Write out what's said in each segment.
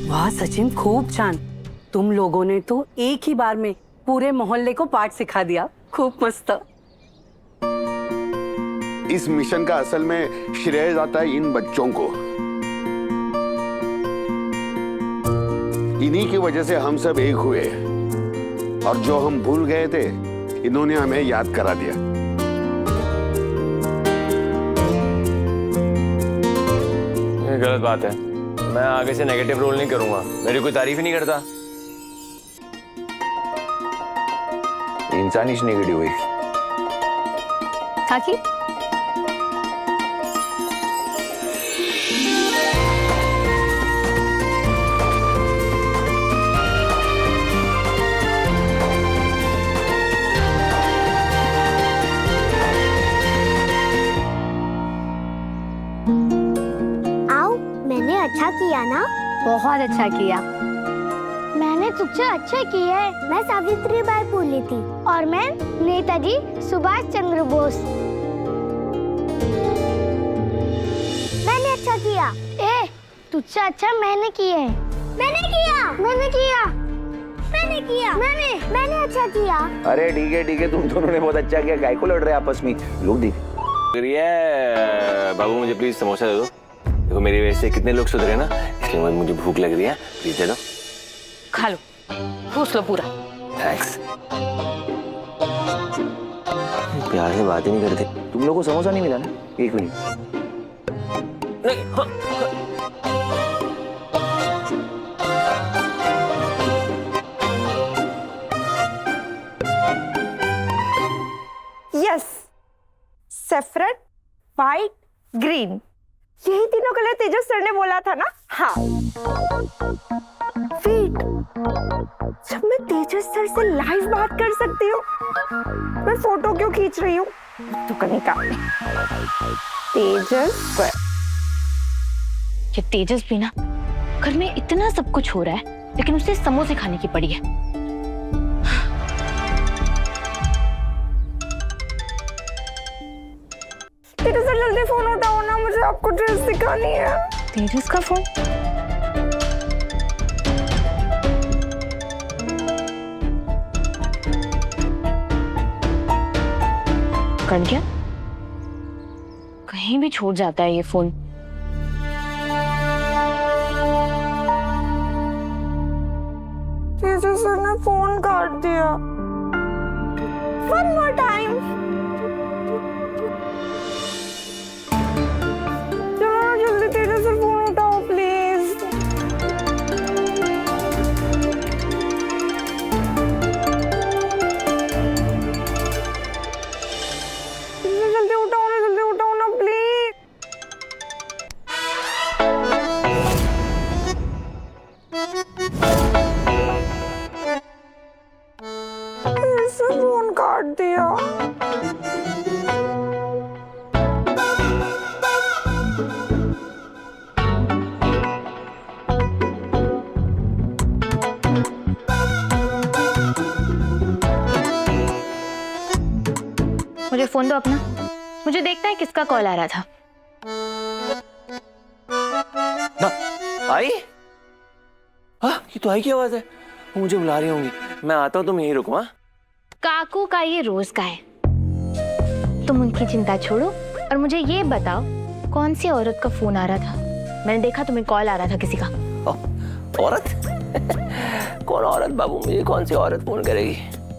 वाह सचिन, खूब छान। तुम लोगों ने तो एक ही बार में पूरे मोहल्ले को पाठ सिखा दिया। खूब मस्त। इस मिशन का असल में श्रेय जाता है इन बच्चों को। इन्हीं की वजह से हम सब एक हुए और जो हम भूल गए थे इन्होंने हमें याद करा दिया। ये गलत बात है। मैं आगे से नेगेटिव रोल नहीं करूंगा। मेरी कोई तारीफ ही नहीं करता। इंसान ही नेगेटिव हुई। काकी अच्छा किया ना? बहुत अच्छा किया। मैंने तुझसे अच्छा किया है। मैं सावित्रीबाई फुले थी और मैं नेताजी सुभाष चंद्र बोस। मैंने अच्छा किया। तुझसे अच्छा मैंने किया है। मैंने किया। मैंने अच्छा किया। अरे ठीक है, तुम दोनों ने बहुत अच्छा किया। गाय को लड़ रहे आपस में लोग। देख बाबू मुझे प्लीज समोसा दे दो। देखो मेरी वजह से कितने लोग सुधरे ना, इसलिए मुझे भूख लग रही है। प्लीज दे दो। खा लो, ठूस लो पूरा। थैंक्स। प्यार से बात ही नहीं करते। तुम लोगों को समोसा नहीं मिला ना? एक मिनट। नहीं, हाँ। यस, सैफरन, व्हाइट, ग्रीन, यही तीनों कलर तेजस सर ने बोला था ना? हाँ। वेट, जब मैं तेजस सर से लाइव बात कर सकती हूँ, मैं फोटो क्यों खींच रही हूँ? तो कनिका, तेजस सर। ये तेजस भी ना, घर में इतना सब कुछ हो रहा है, लेकिन उसे समोसे खाने की पड़ी है। तेजस सर जल्दी फोन उठाओ ना, मुझे आपको ड्रेस दिखानी है। तेजस का फोन? कर क्या? कहीं भी छूट जाता है ये फोन। तेजस सर ने फोन काट दिया। One more time. चलो ना जल्दी तेजस सर फोन उठाओ प्लीज। जल्दी उठाओ ना प्लीज। तेजस फोन काट दिया। मुझे फोन दो अपना, मुझे देखना है किसका कॉल आ रहा था। ना, आई? हाँ, ये तो आई की आवाज है। वो मुझे बुला रही होंगी। मैं आता हूँ, तुम यहीं रुको। हाँ, काकू का ये रोज का है। तुम उनकी चिंता छोड़ो और मुझे ये बताओ कौन सी औरत का फोन आ रहा था? मैंने देखा तुम्हें कॉल आ रहा था किसी का। औरत? कौन औरत बाबू? मुझे कौन सी औरत फोन करेगी?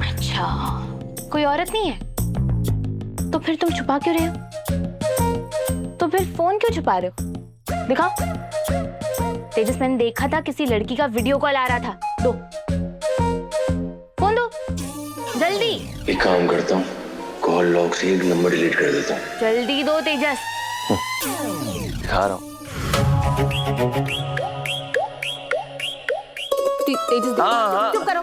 अच्छा, कोई औरत नहीं है? तो फिर तुम छुपा क्यों रहे हो? तो फिर फोन क्यों छुपा रहे हो? दिखाओ। तेजस, मैंने देखा था किसी लड़की का वीडियो कॉल आ रहा था। दो फोन, दो जल्दी। एक काम करता हूँ, कॉल लॉग से एक नंबर डिलीट कर देता हूँ। जल्दी दो तेजस। दिखा रहा हूँ। तेजस, हाँ। चुप करो।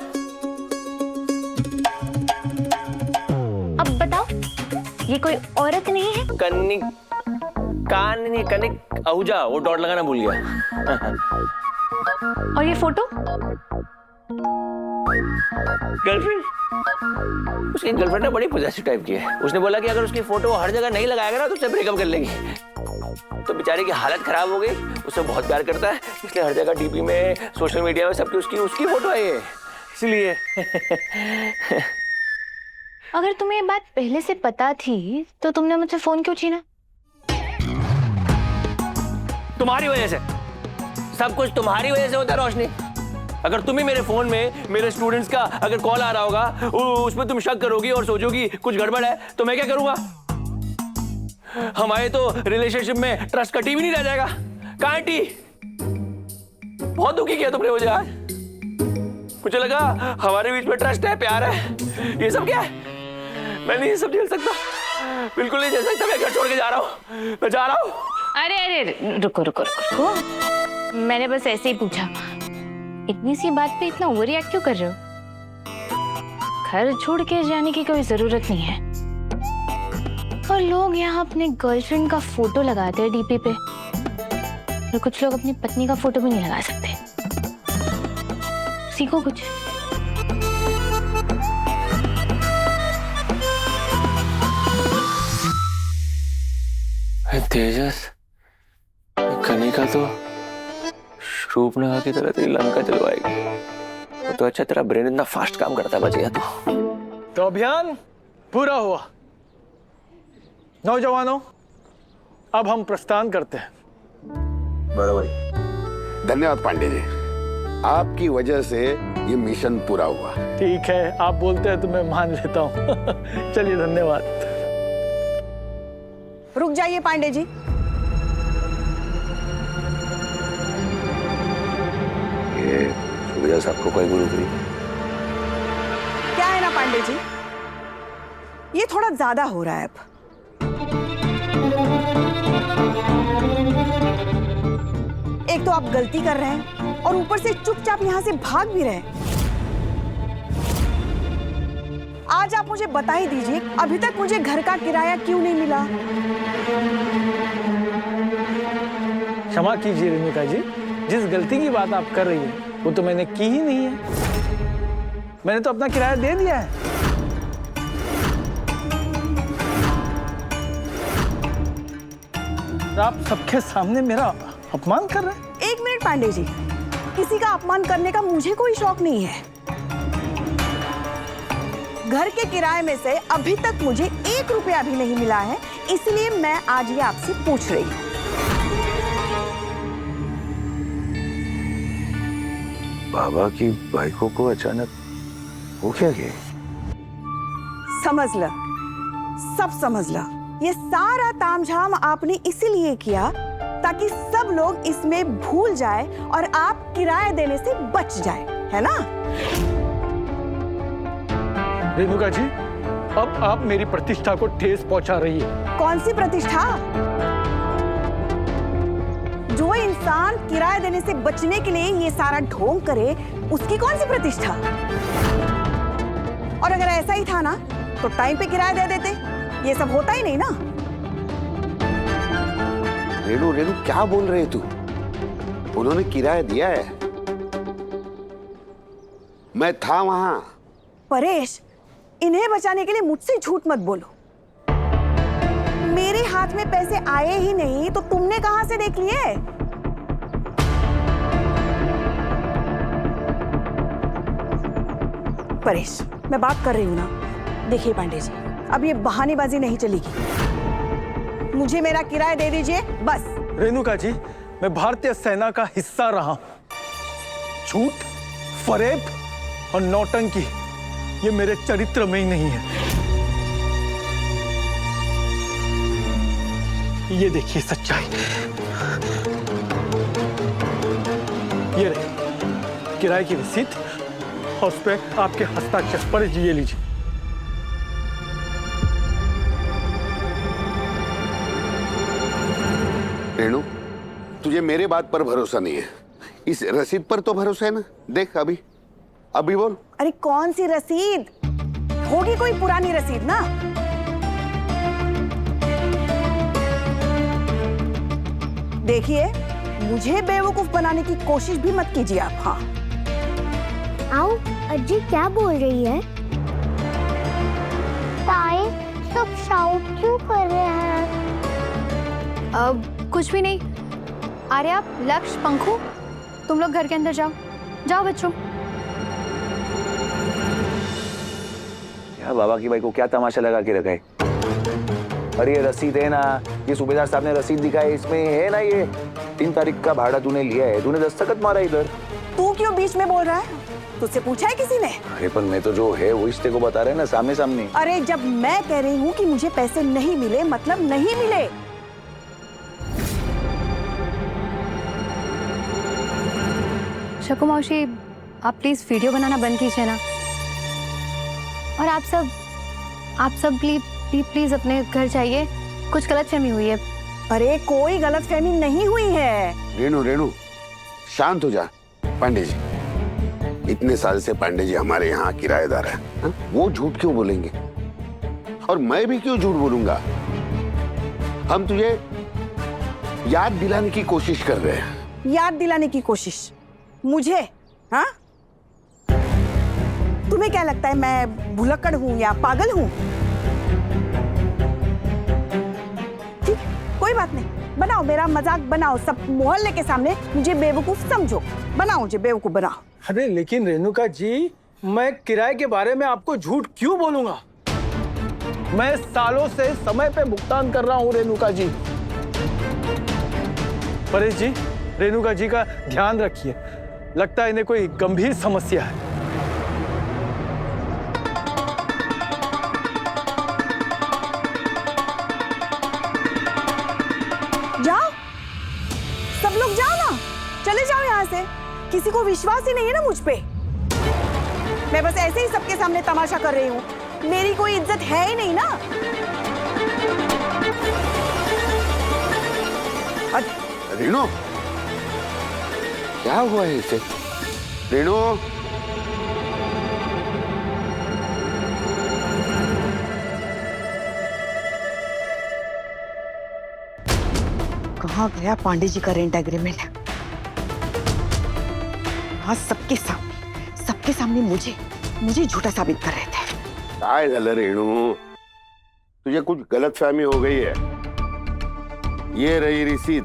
अब बताओ, ये कोई औरत नहीं है? कनिक आहूजा, वो डॉट लगाना भूल गया। और ये फोटो? गर्लफ्रेंड। उसकी गर्लफ्रेंड ना बड़ी पॉजिटिव टाइप की है। उसने बोला कि अगर उसकी फोटो हर जगह नहीं लगाएगा ना तो उससे ब्रेकअप कर लेगी। तो बेचारे की हालत खराब हो गई, उससे बहुत प्यार करता है, इसलिए हर जगह डीपी में, सोशल मीडिया में सबकी उसकी फोटो है ये, इसलिए। अगर तुम्हें ये बात पहले से पता थी तो तुमने मुझसे फोन क्यों छीना? तुम्हारी वजह से, सब कुछ तुम्हारी वजह से होता है रोशनी। अगर तुम्हें मेरे फोन में मेरे स्टूडेंट्स का अगर कॉल आ रहा होगा, उसमें तुम शक करोगी और सोचोगी कुछ गड़बड़ है, तो मैं क्या करूंगा? हमारे तो रिलेशनशिप में ट्रस्ट का टी भी नहीं रह जाएगा। कहां टी? बहुत दुखी किया तुमने मुझे आज। मुझे लगा हमारे बीच में ट्रस्ट है, प्यार है, ये सब क्या है? मैं नहीं ये सब झेल सकता, बिल्कुल नहीं झेल सकता। मैं घर छोड़ के जा रहा हूँ, मैं जा रहा हूँ। अरे रुको रुको रुको रुको, मैंने बस ऐसे ही पूछा। इतनी सी बात पे इतना ओवर रिएक्ट क्यों कर रहे हो? घर छोड़ के जाने की कोई जरूरत नहीं है। और लोग यहाँ अपने गर्लफ्रेंड का फोटो लगाते हैं डीपी पे, और कुछ लोग अपनी पत्नी का फोटो भी नहीं लगा सकते। सीखो कुछ। तेजस, कनिका तो शूर्पणखा की तरह तेरी लंका चलवाएगी। वो तो अच्छा, तेरा ब्रेन इतना फास्ट काम करता है, बच गया तो अभियान पूरा हुआ। नौजवानों, अब हम प्रस्थान करते हैं। बराबर। धन्यवाद पांडे जी, आपकी वजह से ये मिशन पूरा हुआ। ठीक है, आप बोलते हैं तो मैं मान लेता हूँ। चलिए, धन्यवाद। रुक जाइए पांडे जी। ये सुविधा सबको कोई गुरु करी। क्या है ना पांडे जी, ये थोड़ा ज्यादा हो रहा है अब। एक तो आप गलती कर रहे हैं और ऊपर से चुपचाप यहां से भाग भी रहे हैं। आज आप मुझे बता ही दीजिए, अभी तक मुझे घर का किराया क्यों नहीं मिला? क्षमा कीजिए रेणुका जी, जिस गलती की बात आप कर रही हैं वो तो मैंने की ही नहीं है। मैंने तो अपना किराया दे दिया है। आप सबके सामने मेरा अपमान कर रहे हैं। एक मिनट पांडे जी, किसी का अपमान करने का मुझे कोई शौक नहीं है। घर के किराए में से अभी तक मुझे 1 रुपया भी नहीं मिला है, इसलिए मैं आज ये आपसे पूछ रही हूँ। बाबा की बाइकों को अचानक हो क्या गया? समझ लो, सब समझ लो। ये सारा तामझाम आपने इसीलिए किया ताकि सब लोग इसमें भूल जाए और आप किराया देने से बच जाए, है ना? रेणुका जी, अब आप मेरी प्रतिष्ठा को ठेस पहुंचा रही है। कौन सी प्रतिष्ठा? जो इंसान किराया देने से बचने के लिए ये सारा ढोंग करे, उसकी कौन सी प्रतिष्ठा? और अगर ऐसा ही था ना तो टाइम पे किराया दे देते, ये सब होता ही नहीं ना। रेणु रेणु क्या बोल रहे तू? उन्होंने किराया दिया है, मैं था वहां। परेश, इन्हें बचाने के लिए मुझसे झूठ मत बोलो। मेरे हाथ में पैसे आए ही नहीं तो तुमने कहां से देख लिए? परेश, मैं बात कर रही हूं ना। देखिए पांडे जी, अब ये बहानेबाजी नहीं चलेगी। मुझे मेरा किराया दे दीजिए बस। रेणुका जी, मैं भारतीय सेना का हिस्सा रहा हूं। झूठ, फरेब और नौटंकी ये मेरे चरित्र में ही नहीं है। ये देखिए सच्चाई। ये रही किराए की रसीद और उस पे आपके हस्ताक्षर। पर ये लीजिए। रेणु, तुझे मेरे बात पर भरोसा नहीं है, इस रसीद पर तो भरोसा है ना? देख अभी बोल। अरे कौन सी रसीद? होगी कोई पुरानी रसीद ना। देखिए, मुझे बेवकूफ बनाने की कोशिश भी मत कीजिए आप। हाँ, आओ, अज्जी क्या बोल रही है? ताई, सब शाउट क्यों कर रहे हैं? कुछ भी नहीं। आर्या, लक्ष्य, पंखू, तुम लोग घर के अंदर जाओ। जाओ बच्चों। यार बाबा की भाई को क्या तमाशा लगा के रखा है? अरे ये रसीद है ना, ये सूबेदार साहब ने रसीद दिखाई, इसमें है ना ये 3 तारीख का भाड़ा तूने लिया है, तूने दस्तखत मारा इधर। तू क्यों बीच में बोल रहा है? तुझसे पूछा है किसी ने? अरे पर मैं तो जो है वो इसते को बता रहे हैं ना, सामने सामने। अरे जब मैं कह रही हूँ कि मुझे पैसे नहीं मिले मतलब नहीं मिले। शकु मौसी, आप प्लीज वीडियो बनाना बंद कीजिए ना। और आप सब प्लीज अपने घर जाइए। कुछ गलतफहमी हुई है। अरे कोई गलतफहमी नहीं हुई है। रेणु शांत हो जा। पांडे जी, इतने साल से पांडे जी हमारे यहाँ किराएदार है, हा? वो झूठ क्यों बोलेंगे? और मैं भी क्यों झूठ बोलूंगा? हम तुझे याद दिलाने की कोशिश कर रहे हैं। याद दिलाने की कोशिश मुझे? हाँ, तुम्हें क्या लगता है मैं भुलक्कड़ हूँ या पागल हूँ? ठीक, कोई बात नहीं, बनाओ मेरा मजाक बनाओ, सब मोहल्ले के सामने मुझे बेवकूफ समझो, बनाओ मुझे बेवकूफ बनाओ। अरे लेकिन रेणुका जी, मैं किराए के बारे में आपको झूठ क्यों बोलूंगा? मैं सालों से समय पे भुगतान कर रहा हूँ रेणुका जी। परेश जी, रेणुका जी का ध्यान रखिए, लगता है इन्हें कोई गंभीर समस्या है। जाओ, सब लोग जाओ ना, चले जाओ यहाँ से। किसी को विश्वास ही नहीं है ना मुझ पे। मैं बस ऐसे ही सबके सामने तमाशा कर रही हूँ, मेरी कोई इज्जत है ही नहीं ना। रेणु, क्या हुआ है इसे? रेणु, कहाँ गया पांडे जी का रेंट एग्रीमेंट? हाँ, सबके सामने मुझे झूठा साबित कर रहे थे। काय झालं रेणु? तुझे कुछ गलतफहमी हो गई है। ये रही रसीद,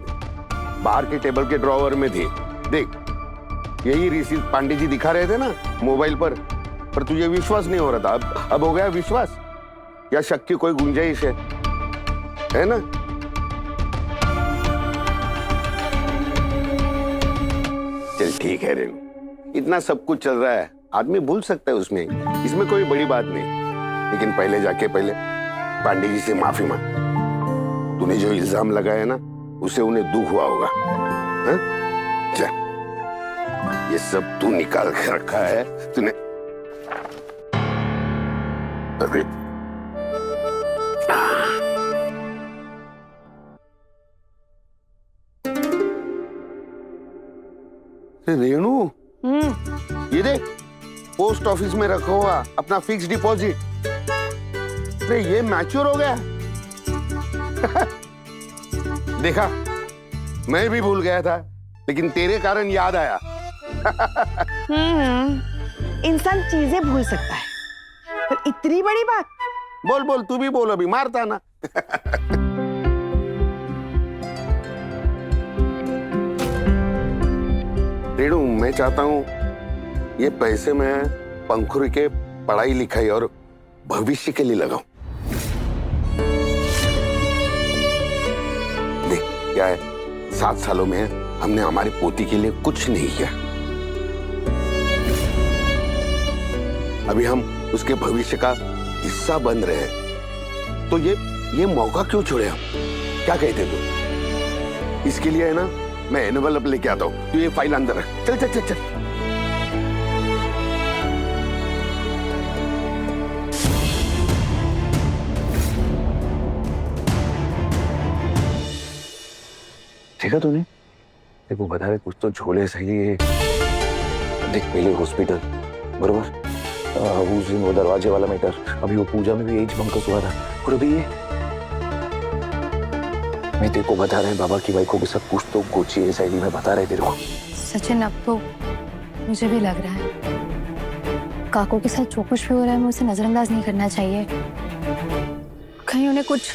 बाहर के टेबल के ड्रॉवर में थी, देख। यही रसीद पांडे जी दिखा रहे थे ना मोबाइल पर तुझे विश्वास नहीं हो रहा था। अब हो गया विश्वास? या शक की कोई गुंजाइश है ना? चल ठीक है रेणु, इतना सब कुछ चल रहा है, आदमी भूल सकता है उसमें, इसमें कोई बड़ी बात नहीं। लेकिन पहले पांडे जी से माफी मांग। तूने जो इल्जाम लगाया ना, उसे उन्हें दुख हुआ होगा। हाँ? चल, ये सब तू निकाल के रखा है तूने। अरे रेणु, ये देख, पोस्ट ऑफिस में रखा हुआ अपना फिक्स डिपॉजिट। अरे ये मैच्योर हो गया। देखा, मैं भी भूल गया था, लेकिन तेरे कारण याद आया। इंसान चीजें भूल सकता है, पर इतनी बड़ी बात? बोल तू भी बोल, अभी मारता ना। रेणु, मैं चाहता हूं ये पैसे मैं पंखुरी के पढ़ाई लिखाई और भविष्य के लिए लगाऊं। देख क्या है, 7 सालों में हमने हमारी पोती के लिए कुछ नहीं किया। अभी हम उसके भविष्य का हिस्सा बन रहे हैं, तो ये मौका क्यों छोड़े हम? क्या कहते तू? इसके लिए है ना, मैं एनवेलप लेके आता हूं, तू ये फाइल अंदर रख। चल चल चल चल। देखा तूने? देख वो बता रहे कुछ तो झोले सही है। देख पहले हॉस्पिटल, बरोबर, उस दिन वो दरवाजे वाला मैटर, अभी वो पूजा में भी यही बंकस हुआ था, और अभी ये मैं तेरे को बता रहे हैं बाबा की भाई को भी सब कुछ तो गोची है साइड में बता रहे तेरे को। सचिन, अब तो मुझे भी लग रहा है काको के साथ जो कुछ भी हो रहा है, मुझे नजरअंदाज नहीं करना चाहिए। कहीं उन्हें कुछ